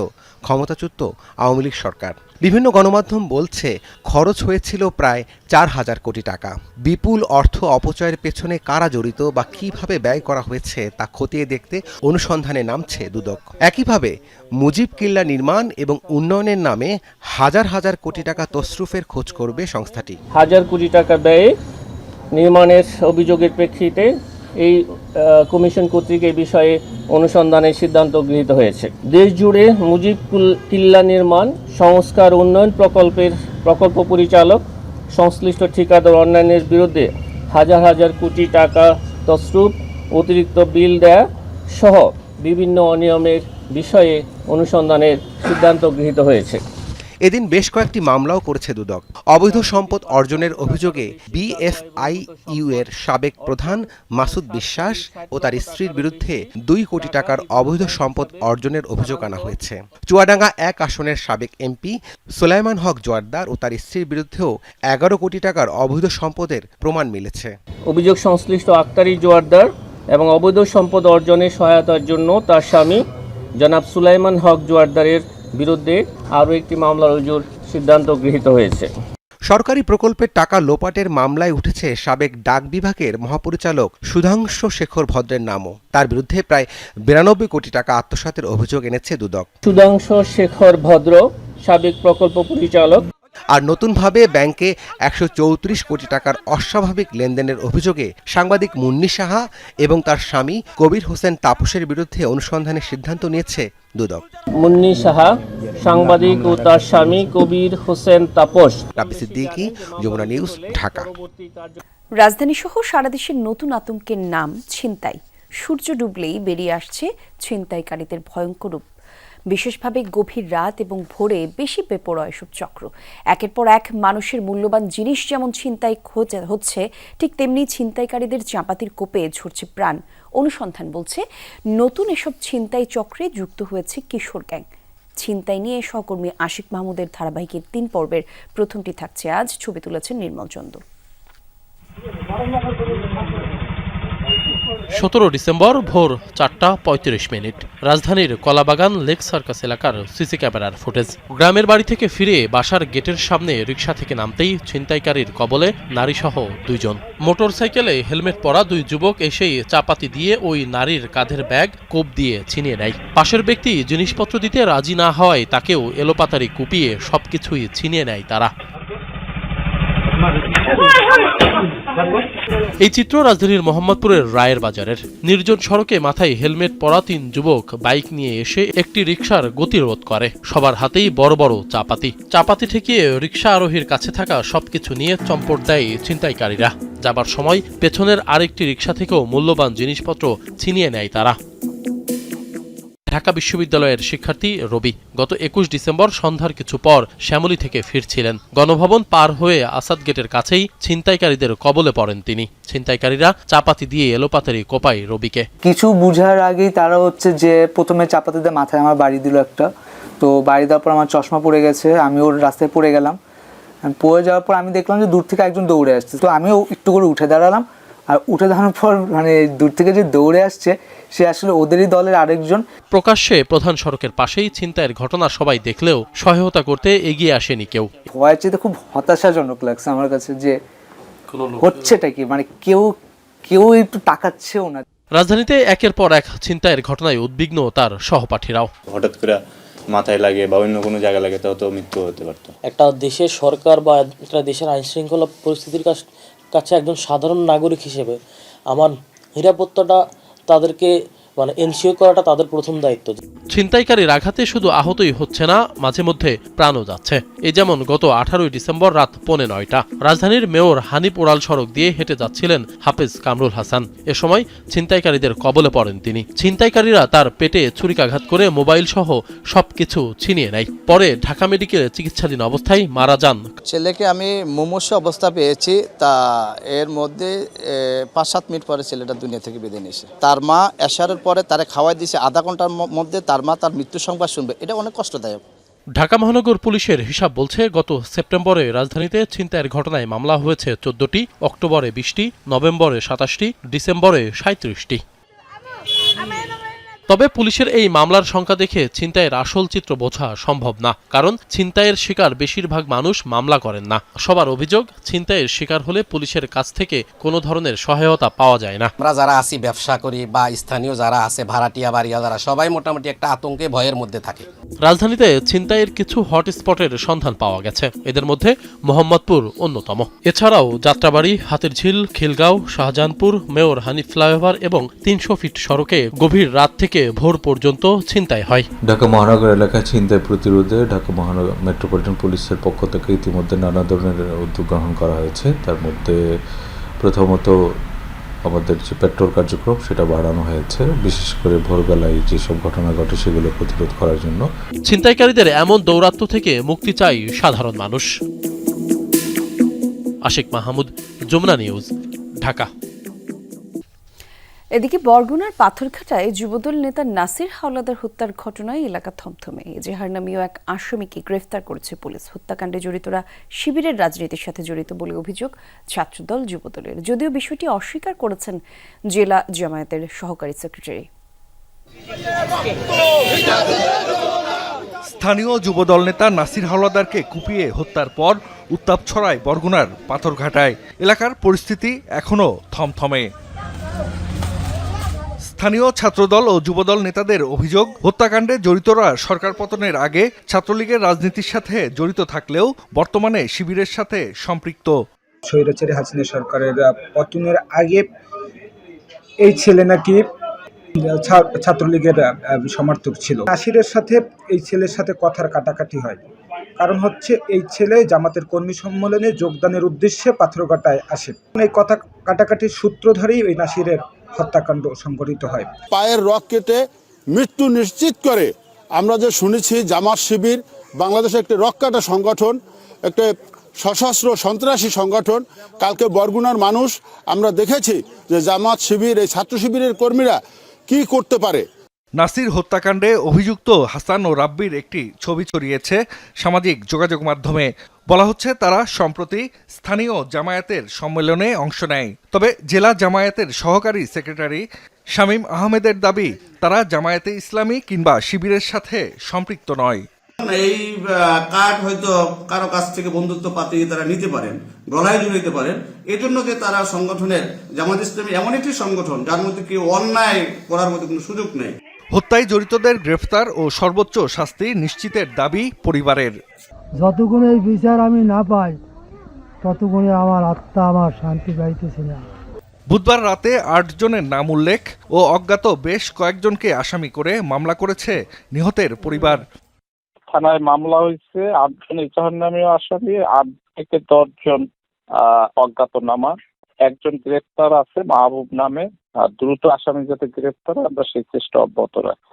ক্ষমতাচ্যুত আওয়ামী লীগ সরকার। বিভিন্ন গণমাধ্যম বলছে খরচ হয়েছিল প্রায় 4,000 কোটি টাকা। বিপুল অর্থ অপচয়ের পেছনে কারা জড়িত বা কিভাবে ব্যয় করা হয়েছে তা খতিয়ে দেখতে অনুসন্ধানে নামছে দুদক। একইভাবে মুজিব কিল্লা নির্মাণ এবং উন্নয়নের নামে হাজার হাজার কোটি টাকা তছরুফের খোঁজ করবে সংস্থাটি। 1,000 কোটি টাকা ব্যয়ে নির্মাণের অভিযোগের প্রেক্ষিতে এই কমিশন কর্তৃক এই বিষয়ে অনুসন্ধানের সিদ্ধান্ত গৃহীত হয়েছে। দেশ জুড়ে মুজিব কিল্লা নির্মাণ সংস্কার উন্নয়ন প্রকল্প পরিচালক, সংশ্লিষ্ট ঠিকাদার অন্যান্যের বিরুদ্ধে হাজার হাজার কোটি টাকা তছরুপ, অতিরিক্ত বিল দেয়া সহ বিভিন্ন অনিয়মের বিষয়ে অনুসন্ধানের সিদ্ধান্ত গৃহীত হয়েছে। এদিন বেশ কয়েকটি মামলাও করেছে দুদক। অবৈধ সম্পদ অর্জনের অভিযোগে BFIU এর সাবেক প্রধান মাসুদ বিশ্বাস ও তার স্ত্রীর বিরুদ্ধে 2 কোটি টাকার অবৈধ সম্পদ অর্জনের অভিযোগ আনা হয়েছে। চুয়াডাঙ্গা 1 আসনের সাবেক এমপি সুলাইমান হক জোয়ারদার ও তার স্ত্রীর বিরুদ্ধেও 11 কোটি টাকার অবৈধ সম্পদের প্রমাণ মিলেছে। অভিযোগ সংশ্লিষ্ট আক্তারি জোয়ারদার এবং অবৈধ সম্পদ অর্জনে সহায়তার জন্য তার স্বামী জনাব সুলাইমান হক জোয়ারদারের বিরুদ্ধে আরও একটি মামলা রুজুর সিদ্ধান্ত গৃহীত হয়েছে। সরকারি প্রকল্পের টাকা লোপাটের মামলায় উঠেছে সাবেক ডাক বিভাগের মহাপরিচালক সুধাংশু শেখর ভদ্রের নামও। তার বিরুদ্ধে প্রায় 92 কোটি টাকা আত্মসাতের অভিযোগ এনেছে দুদক। সুধাংশু শেখর ভদ্র সাবেক প্রকল্প পরিচালক আর নতুনভাবে ব্যাংকে 134 কোটি টাকার অস্বাভাবিক লেনদেনের অভিযোগে সাংবাদিক মুন্নি সাহা এবং তার স্বামী কবির হোসেন তাপসের বিরুদ্ধে অনুসন্ধানের সিদ্ধান্ত নিয়েছে দুদক। মুন্নি সাহা, সাংবাদিক ও তার স্বামী কবির হোসেন তাপস। রাবি সিদ্দিকী, যমুনা নিউজ, ঢাকা। রাজধানী সহ সারা দেশের নতুন আতঙ্কের নাম ছিনতাই। সূর্য ডুবলেই বেরিয়ে আসছে ছিনতাইকারীদের ভয়ঙ্কর রূপ। বিশেষভাবে গভীর রাত এবং ভোরে বেশি বেপরোয়া এসব চক্র। একের পর এক মানুষের মূল্যবান জিনিস যেমন ছিনতাই হচ্ছে, ঠিক তেমনি ছিনতাইকারীদের চাপাতির কোপে ঝরছে প্রাণ। অনুসন্ধান বলছে নতুন এসব ছিনতাই চক্রে যুক্ত হয়েছে কিশোর গ্যাং। ছিনতাই নিয়ে সহকর্মী আশিক মাহমুদের ধারাবাহিকের 3 পর্বের প্রথমটি থাকছে আজ। ছবি তুলেছেন নির্মল চন্দ। 17 ডিসেম্বর ভোর 4:35। রাজধানীর কলাবাগান লেক সার্কাস এলাকার সিসি ক্যামেরার ফুটেজ। গ্রামের বাড়ি থেকে ফিরে বাসার গেটের সামনে রিকশা থেকে নামতেই ছিনতাইকারীর কবলে নারীসহ 2 জন। মোটরসাইকেলে হেলমেট পরা 2 যুবক এসেই চাপাতি দিয়ে ওই নারীর কাঁধের ব্যাগ কোপ দিয়ে ছিনিয়ে নেয়। পাশের ব্যক্তি জিনিসপত্র দিতে রাজি না হওয়ায় তাকেও এলোপাতাড়ি কুপিয়ে সবকিছুই ছিনিয়ে নেয় তারা। এই চিত্র রাজধানীর মোহাম্মদপুরের রায়ের বাজারের নির্জন সড়কে মাথায় হেলমেট পরা 3 যুবক বাইক নিয়ে এসে একটি রিকশার গতিরোধ করে। সবার হাতেই বড় বড় চাপাতি ঠেকিয়ে রিকশা আরোহীর কাছে থাকা সবকিছু নিয়ে চম্পট দেয় ছিনতাইকারীরা। যাবার সময় পেছনের আরেকটি রিকশা থেকেও মূল্যবান জিনিসপত্র ছিনিয়ে নেয় তারা। ঢাকা বিশ্ববিদ্যালয়ের শিক্ষার্থী রবি গত 21 ডিসেম্বর সন্ধ্যার কিছু পর শ্যামলী থেকে ফিরছিলেন। গণভবন পার হয়ে আসাদ গেটের কাছেই ছিনতাইকারীদের কবলে পড়েন তিনি। ছিনতাইকারীরা চাপাতি দিয়ে এলোপাতাড়ি কোপায় রবিকে। কিছু বুঝার আগেই তারা যে প্রথমে চাপাতি দিয়ে মাথায় আমার বাড়ি দিল একটা। তো বাড়ি দেওয়ার পর আমার চশমা পড়ে গেছে, আমি ওর রাস্তায় পড়ে গেলাম। পড়ে যাওয়ার পর আমি দেখলাম যে দূর থেকে একজন দৌড়ে আসছে। তো আমিও একটু করে উঠে দাঁড়ালাম। আর উঠে দাঁড়ানোর পর দূর থেকে যে দৌড়ে আসছে সে আসলে ওদেরই দলের আরেকজন। প্রকাশ্যে প্রধান সড়কের পাশেই ছিনতাইয়ের ঘটনা সবাই দেখলেও সহায়তা করতে এগিয়ে আসেনি কেউ। ভয়ের চেয়ে খুব হতাশাজনক লাগছে আমার কাছে যে হচ্ছেটা কি, কেউ একটু তাকাচ্ছেও না। রাজধানীতে একের পর এক ছিনতাইয়ের ঘটনায় উদ্বিগ্ন তার সহপাঠীরাও। হঠাৎ করে মাথায় লাগে বা অন্য কোনো জায়গায় লাগে তাও তো মৃত্যু হতে পারত। একটা দেশের সরকার বা একটা দেশের আইনশৃঙ্খলা পরিস্থিতির কাছে একজন সাধারণ নাগরিক হিসেবে আমার নিরাপত্তাটা তাদেরকে এনশিওর করাটা তাদের প্রথম দায়িত্ব। ছিনতাইকারীর আঘাতে শুধু আহতই হচ্ছে না, মাঝে মধ্যে প্রাণও যাচ্ছে। এই যেমন গত 18 ডিসেম্বর রাত 9:45 রাজধানীর মেয়র হানিফ উড়াল সড়ক দিয়ে হেঁটে যাচ্ছিলেন হাফেজ কামরুল হাসান। এ সময় ছিনতাইকারীদের কবলে পড়েন তিনি। ছিনতাইকারীরা তার পেটে ছুরিকাঘাত করে মোবাইল সহ সবকিছু ছিনিয়ে নেয়। পরে ঢাকা মেডিকেলে চিকিৎসাধীন অবস্থায় মারা যান। ছেলেকে আমি মুমূর্ষু অবস্থা পেয়েছি, তা এর মধ্যে 5-7 মিনিট পরে ছেলেটা দুনিয়া থেকে বিদায় নিয়েছে। তার মা এশারের পরে তারা খাওয়াই দিয়েছে, আধা ঘন্টার মধ্যে তার মা তার মৃত্যু সংবাদ শুনবে। এটা অনেক কষ্টদায়ক। ঢাকা মহানগর পুলিশের হিসাব বলছে গত সেপ্টেম্বরে রাজধানীতে ছিনতাইয়ের ঘটনায় মামলা হয়েছে 14টি, অক্টোবরে 20টি, নভেম্বরে 27টি, ডিসেম্বরে 37টি। তবে পুলিশের এই মামলার সংখ্যা দেখে ছিনতাইয়ের আসল চিত্র বোঝা সম্ভব না, কারণ ছিনতাইয়ের শিকার বেশিরভাগ মানুষ মামলা করেন না। সবার অভিযোগ ছিনতাইয়ের শিকার হলে পুলিশের কাছ থেকে কোনো ধরনের সহায়তা পাওয়া যায় না। আমরা যারা আছি ব্যবসা করি বা স্থানীয় যারা আছে ভাড়াটিয়া বাড়িয়া যারা সবাই মোটামুটি একটা আতঙ্কে ভয়ের মধ্যে থাকে। রাজধানীতে ছিনতাইয়ের কিছু হটস্পটের সন্ধান পাওয়া গেছে, এদের মধ্যে মোহাম্মদপুর অন্যতম। এছাড়াও যাত্রাবাড়ি, হাতিরঝিল, খিলগাঁও, শাহজাহানপুর, মেয়র হানিফ ফ্লাইওভার এবং 300 ফিট সড়কে গভীর রাত থেকে ভোর পর্যন্ত ছিনতাই হয়। ঢাকা মহানগর এলাকায় ছিনতাই প্রতিরোধে ঢাকা মহানগর মেট্রোপলিটন পুলিশের পক্ষ থেকে ইতিমধ্যে নানা ধরনের উদ্যোগ গ্রহণ করা হয়েছে। তার মধ্যে প্রথমত আমাদের যে পেট্রোল কার্যক্রম সেটা বাড়ানো হয়েছে, বিশেষ করে ভোরবেলায় যেসব ঘটনা ঘটে সেগুলো প্রতিরোধ করার জন্য। ছিনতাইকারীদের এমন দৌরাত্ম্য থেকে মুক্তি চাই সাধারণ মানুষ। আশিক মাহমুদ, যমুনা নিউজ, ঢাকা। এদিকে বরগুনার পাথরঘাটায় যুবদল নেতা নাসির হাওলাদার হত্যার ঘটনায় এলাকা থমথমে। এজেহার নামীয় এক আসামিকে গ্রেফতার করেছে পুলিশ। হত্যাকাণ্ডে জড়িতরা শিবিরের রাজনীতির সাথে জড়িত বলে অভিযোগ ছাত্রদল যুবদলের, যদিও বিষয়টি অস্বীকার করেছেন জেলা জামায়াতের সহকারী সেক্রেটারি। স্থানীয় যুবদল নেতা নাসির হাওলাদারকে কুপিয়ে হত্যার পর উত্তাপ ছড়ায় বরগুনার পাথরঘাটায়। এলাকার পরিস্থিতি এখনও থমথমে। স্থানীয় ছাত্রদল ও যুবদল নেতাদের অভিযোগ, হত্যাকাণ্ডে জড়িতরা সরকার পতনের আগে ছাত্রলীগের রাজনীতির সাথে জড়িত থাকলেও বর্তমানে শিবিরের সাথে সম্পৃক্ত। স্বৈরাচারী হাসিনা সরকারের পতনের আগে এই ছেলে নাকি ছাত্রলীগের সমর্থক ছিল। নাসিরের সাথে এই ছেলের সাথে কথার কাটাকাটি হয়, কারণ হচ্ছে এই ছেলে জামাতের কর্মী সম্মেলনে যোগদানের উদ্দেশ্যে পাথরঘাটায় আসে। এই কথা কাটাকাটির সূত্র ধরেই এই নাসিরের হত্যাকাণ্ড সংঘটিত হয়। পায়ের রক কেটে মৃত্যু নিশ্চিত করে আমরা যে শুনেছি জামাত শিবির বাংলাদেশের একটি রক কাটা সংগঠন, একটা সশস্ত্র সন্ত্রাসী সংগঠন। কালকে বরগুনার মানুষ আমরা দেখেছি যে জামাত শিবির, এই ছাত্র শিবিরের কর্মীরা কি করতে পারে। নাসির হত্যাকাণ্ডে অভিযুক্ত হাসান ও রাব্বির একটি ছবি ছড়িয়েছে সামাজিক যোগাযোগ মাধ্যমে। বলা হচ্ছে তারা সম্প্রতি স্থানীয় জামায়াতের সম্মেলনে অংশ নেয়। তবে জেলা জামায়াতের সহকারী সেক্রেটারি শামীম আহমেদের দাবি, তারা জামায়াতে ইসলামী কিংবা শিবিরের সাথে সম্পৃক্ত নয়। এই কার্ড হয়তো কারো কাছ থেকে বন্ধুত্ব পাতিয়ে তারা নিতে পারেন, গলায় ঝুলাইতে পারেন। এই জন্য যে তারা সংগঠনের, জামাত ইসলামী এমন একটি সংগঠন যার মধ্যে কেউ অন্যায় করার মতো কোনো সুযোগ নেই। হত্যায় জড়িতদের গ্রেফতার ও সর্বোচ্চ শাস্তি নিশ্চিতের দাবি পরিবারের। যতক্ষণ এই বিচার আমি না পাই ততক্ষণে আমার আত্মা আমার শান্তি পাইতেছে না। বুধবার রাতে 8 জনের নাম উল্লেখ ও অজ্ঞাত বেশ কয়েকজনকে আসামি করে মামলা করেছে নিহতের পরিবার। থানায় মামলা হয়েছে 8 জন ইজাহার নামীয় আসামি, 8 থেকে 10 জন অজ্ঞাতনামা। একজন গ্রেফতার আছে মাহবুব নামে। দ্রুত আসামি যাতে গ্রেফতার হয় আমরা সেই চেষ্টা অব্যাহত রাখি।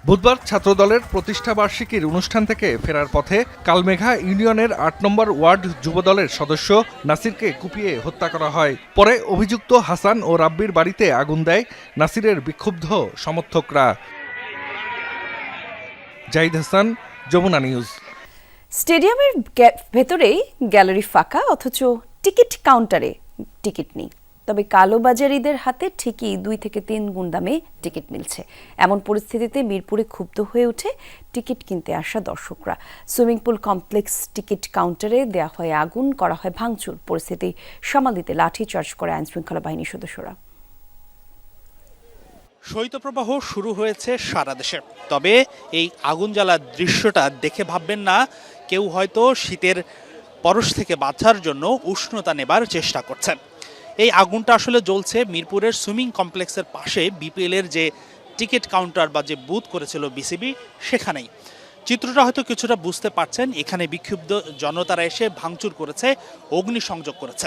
বুধবার ছাত্রদলের প্রতিষ্ঠা বার্ষিকীর অনুষ্ঠান থেকে ফেরার পথে কালমেঘা ইউনিয়নের 8 নম্বর ওয়ার্ড যুবদলের সদস্য নাসিরকে কুপিয়ে হত্যা করা হয়। পরে অভিযুক্ত হাসান ও রাব্বির বাড়িতে আগুন দেয় নাসিরের বিক্ষুব্ধ সমর্থকরা। জাহিদ হাসান, যমুনা নিউজ। স্টেডিয়ামের ভেতরেই গ্যালারি ফাঁকা, অথচ টিকিট কাউন্টারে টিকিট নেই। তবে কালোবাজারিদের হাতে ঠিকই 2 থেকে 3 গুণ দামে টিকিট মিলছে। এমন পরিস্থিতিতে মিরপুরে ক্ষুব্ধ হয়ে ওঠে টিকিট কিনতে আসা দর্শকরা। সুইমিং পুল কমপ্লেক্স টিকিট কাউন্টারে দেয়া হয় আগুন, করা হয় ভাঙচুর। পরিস্থিতি সামাল দিতে লাঠিচার্জ করে আইনশৃঙ্খলা বাহিনীর সদস্যরা। শৈত্যপ্রবাহ শুরু হয়েছে সারা দেশে। তবে এই আগুন জ্বালার দৃশ্যটা দেখে ভাববেন না কেউ হয়তো শীতের পরশ থেকে বাঁচার জন্য উষ্ণতা নেবার চেষ্টা করছেন। এই আগুনটা আসলে জ্বলছে মিরপুরের সুইমিং কমপ্লেক্সের পাশে বিপিএলের যে টিকিট কাউন্টার বা যে বুথ করেছিল বিসিবি, সেখানেই। চিত্রটা হয়তো কিছুটা বুঝতে পারছেন। এখানে বিক্ষুব্ধ জনতারা এসে ভাঙচুর করেছে, অগ্নিসংযোগ করেছে।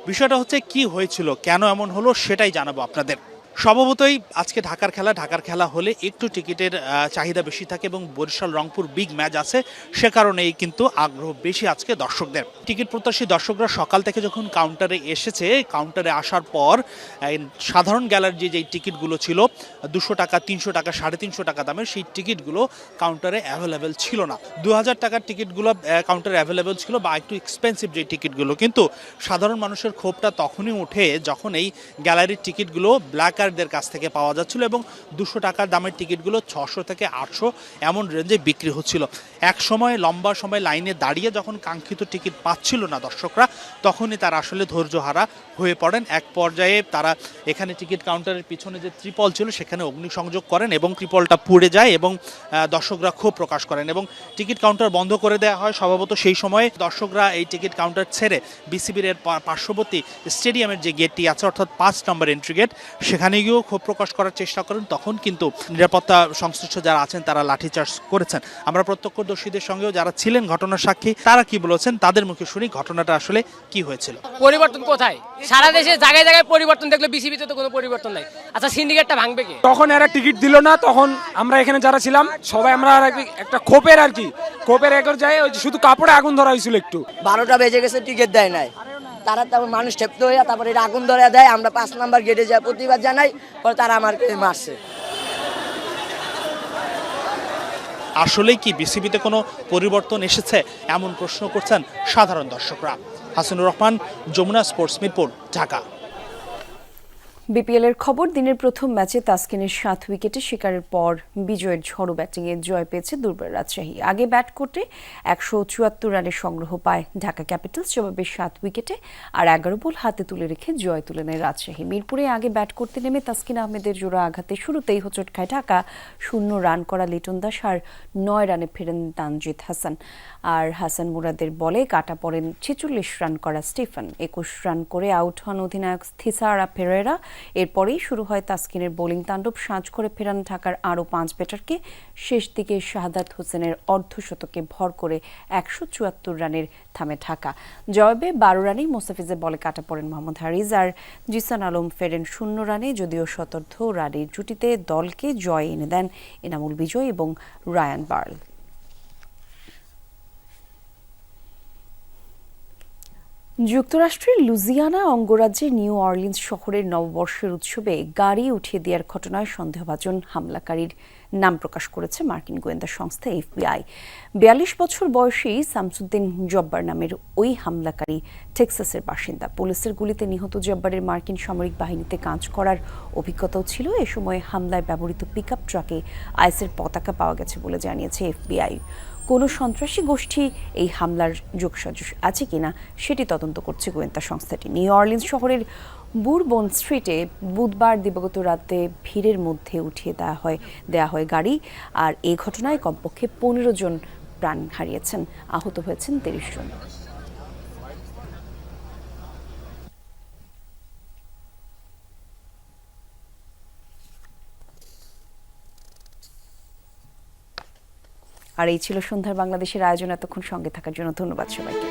বিষয়টা হচ্ছে কি হয়েছিল, কেন এমন হলো সেটাই জানাবো আপনাদের। স্বভাবতই আজকে ঢাকার খেলা হলে একটু টিকিটের চাহিদা বেশি থাকে এবং বরিশাল রংপুর বিগ ম্যাচ আছে, সে কারণেই কিন্তু আগ্রহ বেশি আজকে দর্শকদের। টিকিট প্রত্যাশী দর্শকরা সকাল থেকে যখন কাউন্টারে এসেছে, কাউন্টারে আসার পর সাধারণ গ্যালারি যেই টিকিটগুলো ছিল 200 টাকা, 300 টাকা, 350 টাকা দামের, সেই টিকিটগুলো কাউন্টারে অ্যাভেলেবেল ছিল না। 2000 টাকার টিকিটগুলো কাউন্টারে অ্যাভেলেবেল ছিল বা একটু এক্সপেন্সিভ যে টিকিটগুলো। কিন্তু সাধারণ মানুষের ক্ষোভটা তখনই ওঠে যখন এই গ্যালারির টিকিটগুলো ব্ল্যাক দের কাছ থেকে পাওয়া যাচ্ছিল এবং 200 টাকার দামের টিকিটগুলো 600 থেকে 800 এমন রেঞ্জে বিক্রি হচ্ছিল। এক সময় লম্বা সময় লাইনে দাঁড়িয়ে যখন কাঙ্ক্ষিত টিকিট পাচ্ছিল না দর্শকরা, তখনই তারা আসলে ধৈর্যহারা হয়ে পড়েন। এক পর্যায়ে তারা এখানে টিকিট কাউন্টারের পিছনে যে ত্রিপল ছিল সেখানে অগ্নিসংযোগ করেন এবং ত্রিপলটা পুড়ে যায় এবং দর্শকরা ক্ষোভ প্রকাশ করেন এবং টিকিট কাউন্টার বন্ধ করে দেওয়া হয়। স্বভাবত সেই সময় দর্শকরা এই টিকিট কাউন্টার ছেড়ে বিসিবির পার্শ্ববর্তী স্টেডিয়ামের যে গেটটি আছে, অর্থাৎ 5 নম্বর এন্ট্রি গেট, সেখানে সেখানে গিয়েও ক্ষোভ প্রকাশ করার চেষ্টা করেন, তখন কিন্তু নিরাপত্তা সংশ্লিষ্ট যারা আছেন তারা লাঠিচার্জ করেছেন। আমরা প্রত্যক্ষদর্শীদের সঙ্গেও যারা ছিলেন ঘটনার সাক্ষী, তারা কি বলেছেন তাদের মুখে শুনি ঘটনাটা আসলে কি হয়েছিল। পরিবর্তন কোথায়? সারা দেশে জায়গায় জায়গায় পরিবর্তন দেখলে বিসিবিতে তো কোনো পরিবর্তন নাই। আচ্ছা, সিন্ডিকেটটা ভাঙবে কি? তখন এরা টিকিট দিল না, তখন আমরা এখানে যারা ছিলাম সবাই আমরা একটা ক্ষোভের একর যায়, ওই শুধু কাপড়ে আগুন ধরা হয়েছিল। একটু 12টা বেজে গেছে, টিকিট দেয় নাই তারা, তারপর মানুষ ক্ষেপ্ত হয়ে তারপরে আগুন ধরে দেয়। আমরা 5 নাম্বার গেটে যাই, প্রতিবাদ জানাই, পরে তারা আমাকে মারছে। আসলেই কি বিসিবিতে কোনো পরিবর্তন এসেছে এমন প্রশ্ন করছেন সাধারণ দর্শকরা। হাসানুর রহমান, যমুনা স্পোর্টস, মিরপুর, ঢাকা। বিপিএল এর খবর, দিনের প্রথম ম্যাচে তাসকিনের 7 উইকেটে শিকারের পর বিজয়ের ঝড়ো ব্যাটিংয়ে জয় পেয়েছে দুর্বার রাজশাহী। আগে ব্যাট করতে 174 রানের সংগ্রহ পায় ঢাকা ক্যাপিটালস, জবাবে 7 উইকেটে আর 11 বল হাতে তুলে রেখে জয় তুলে নেয় রাজশাহী। মিরপুরে আগে ব্যাট করতে নেমে তাসকিন আহমেদের জোড়া আঘাতে শুরুতেই হোঁচট খায় ঢাকা। 0 রান করা লিটন দাস আর 9 রানে ফেরেন তানজিদ হাসান। আর হাসান মুরাদের বলে কাটা পড়েন 46 রান করা স্টিফেন। 21 রান করে আউট হন অধিনায়ক থিসারা পেরেরা। এরপরেই শুরু হয় তাসকিনের বোলিং তাণ্ডব। সাজ করে ফেরান ঢাকার আরও 5 ব্যাটারকে। শেষ দিকে শাহাদাত হোসেনের অর্ধশতকে ভর করে 174 রানের থামে ঢাকা। জবাবে 12 রানেই মোস্তাফিজের বলে কাটা পড়েন মোহাম্মদ হারিজ আর জিসান আলম ফেরেন 0 রানে। যদিও শতার্ধ রানের জুটিতে দলকে জয় এনে দেন এনামুল বিজয় এবং রায়ান বার্ল। যুক্তরাষ্ট্রের লুজিয়ানা অঙ্গরাজ্যের নিউ অরলিন্স শহরের নববর্ষের উৎসবে গাড়ি উঠিয়ে দেওয়ার ঘটনায় সন্দেহভাজন হামলাকারীর নাম প্রকাশ করেছে মার্কিন গোয়েন্দা সংস্থা FBI। 42 বছর বয়সী শামসুদ্দিন জব্বার নামের ওই হামলাকারী টেক্সাসের বাসিন্দা। পুলিশের গুলিতে নিহত জব্বারের মার্কিন সামরিক বাহিনীতে কাজ করার অভিজ্ঞতাও ছিল। এ সময় হামলায় ব্যবহৃত পিকআপ ট্রাকে আইএসের পতাকা পাওয়া গেছে বলে জানিয়েছে FBI। কোনো সন্ত্রাসী গোষ্ঠী এই হামলার যোগসাজশ আছে কিনা সেটি তদন্ত করছে গোয়েন্দা সংস্থাটি। নিউ অরলিন্স শহরের বুরবন স্ট্রিটে বুধবার দিবাগত রাতে ভিড়ের মধ্যে উঠিয়ে দেওয়া হয় গাড়ি। আর এই ঘটনায় কমপক্ষে 15 জন প্রাণ হারিয়েছেন, আহত হয়েছেন 30 জন। আর এই ছিল সন্ধ্যার বাংলাদেশের আয়োজন। এতক্ষণ সঙ্গে থাকার জন্য ধন্যবাদ সবাইকে।